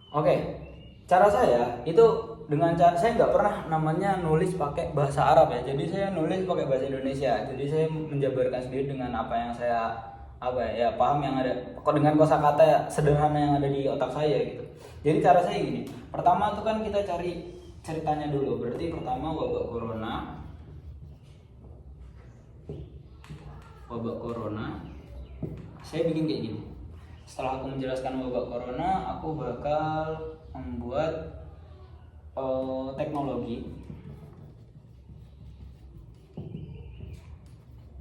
Oke, cara saya itu dengan cara saya nggak pernah namanya nulis pakai bahasa Arab ya. Jadi saya nulis pakai bahasa Indonesia. Jadi saya menjabarkan sendiri dengan apa yang saya paham yang ada kok dengan kosakata sederhana yang ada di otak saya gitu. Jadi cara saya gini. Pertama tuh kan kita cari ceritanya dulu. Berarti pertama wabah corona. Wabah corona. Saya bikin kayak gini. Setelah aku menjelaskan wabah corona, aku bakal membuat teknologi.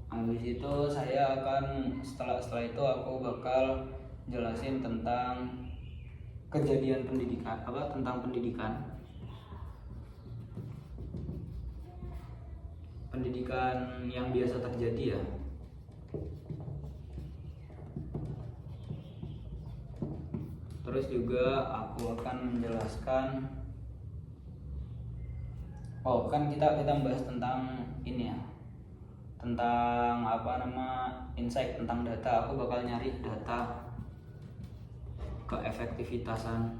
Habis itu saya akan setelah itu aku bakal jelasin tentang kejadian pendidikan, tentang pendidikan yang biasa terjadi ya. Terus juga aku akan menjelaskan kan kita membahas tentang ini ya, tentang insight tentang data. Aku bakal nyari data keefektivitasan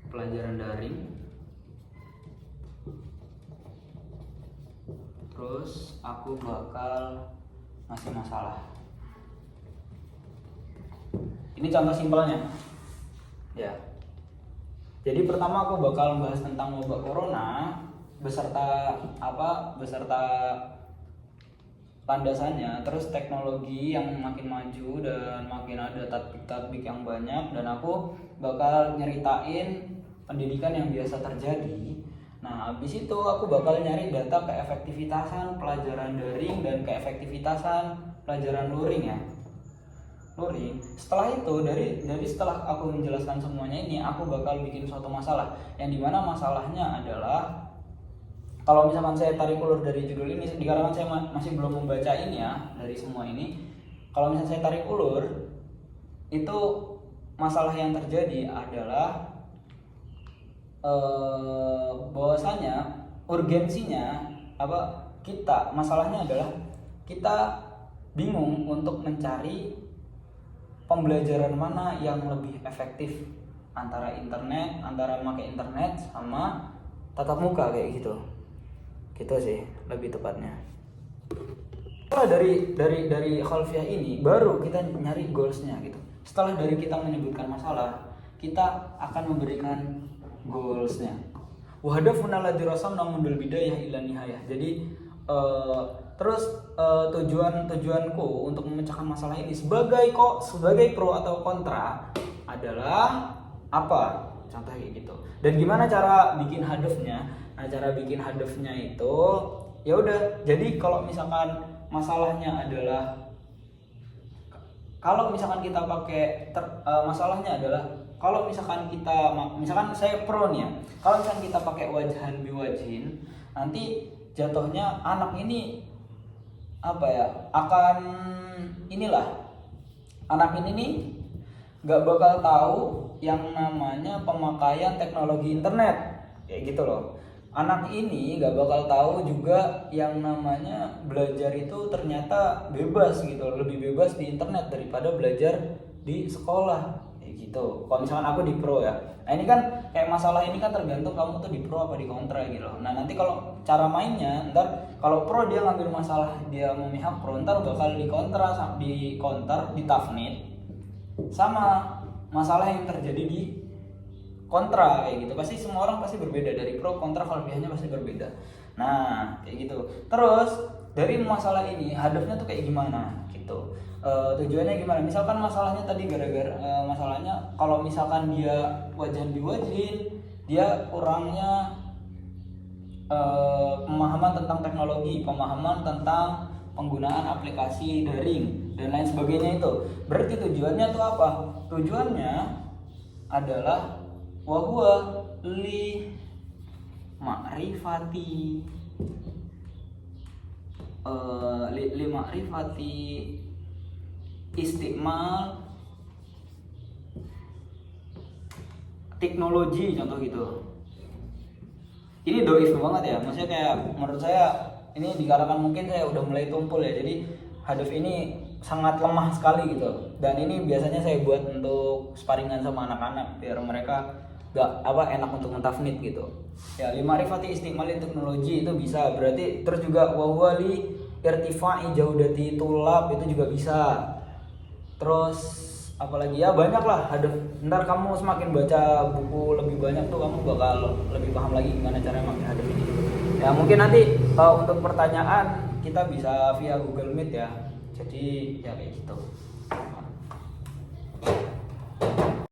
pelajaran daring. Terus aku bakal ngasih masalah. Ini contoh simpelnya ya. Jadi pertama aku bakal membahas tentang wabah corona beserta landasannya, terus teknologi yang makin maju dan makin ada tatbik yang banyak, dan aku bakal nyeritain pendidikan yang biasa terjadi. Nah, habis itu aku bakal nyari data keefektivitasan pelajaran daring dan keefektivitasan pelajaran luring ya. Setelah itu setelah aku menjelaskan semuanya ini, aku bakal bikin suatu masalah yang dimana masalahnya adalah, kalau misalkan saya tarik ulur dari judul ini, dikarenakan saya masih belum membaca ini ya dari semua ini, kalau misalkan saya tarik ulur itu masalah yang terjadi adalah bahwasanya urgensinya masalahnya adalah kita bingung untuk mencari pembelajaran mana yang lebih efektif antara pakai internet sama tatap muka kayak gitu sih lebih tepatnya. Setelah dari khalfiah ini baru kita nyari goalsnya gitu. Setelah dari kita menyebutkan masalah, kita akan memberikan goalsnya. Wahadafuna alladzi rasamna mundul bidayah ila nihayah. Jadi tujuanku untuk memecahkan masalah ini sebagai pro atau kontra adalah apa? Contoh kayak gitu. Dan gimana cara bikin hadafnya? Nah, cara bikin hadafnya itu ya udah. Jadi kalau misalkan masalahnya adalah, kalau misalkan kita pakai masalahnya adalah, kalau misalkan saya pro nih ya, kalau misalkan kita pakai wajhan biwajhin, nanti jatuhnya anak ini akan anak ini nih nggak bakal tahu yang namanya pemakaian teknologi internet kayak gitu loh. Anak ini nggak bakal tahu juga yang namanya belajar itu ternyata bebas gitu, lebih bebas di internet daripada belajar di sekolah kayak gitu. Kalau misalkan aku di pro ya, nah ini kan kayak masalah ini kan tergantung kamu tuh di pro apa di kontra gitu loh. Nah nanti kalau cara mainnya, ntar kalau pro dia ngambil masalah, dia memihak pro, ntar bakal di tafnid sama masalah yang terjadi di kontra kayak gitu. Pasti semua orang pasti berbeda, dari pro kontra kelebihannya pasti berbeda. Nah kayak gitu. Terus dari masalah ini hadafnya tuh kayak gimana gitu, tujuannya gimana. Misalkan masalahnya tadi masalahnya kalau misalkan dia wajhan biwajhin, dia kurangnya pemahaman tentang teknologi, pemahaman tentang penggunaan aplikasi daring dan lain sebagainya. Itu berarti tujuannya tuh apa? Tujuannya adalah wahwa li ma'rifati istiqmal teknologi, contoh gitu. Ini doif banget ya, maksudnya kayak menurut saya ini dikarenakan mungkin saya udah mulai tumpul ya, jadi hadaf ini sangat lemah sekali gitu. Dan ini biasanya saya buat untuk sparingan sama anak-anak biar mereka enak untuk mentafnid gitu. Ya, lima rifati istimali teknologi itu bisa, berarti terus juga wawali irtifai jaudati tulab itu juga bisa. Terus apalagi ya, banyak lah hadaf. Ntar kamu semakin baca buku lebih banyak tuh kamu bakal lebih paham lagi gimana cara pakai hadaf ini. Ya mungkin nanti untuk pertanyaan kita bisa via Google Meet ya. Jadi ya kayak gitu.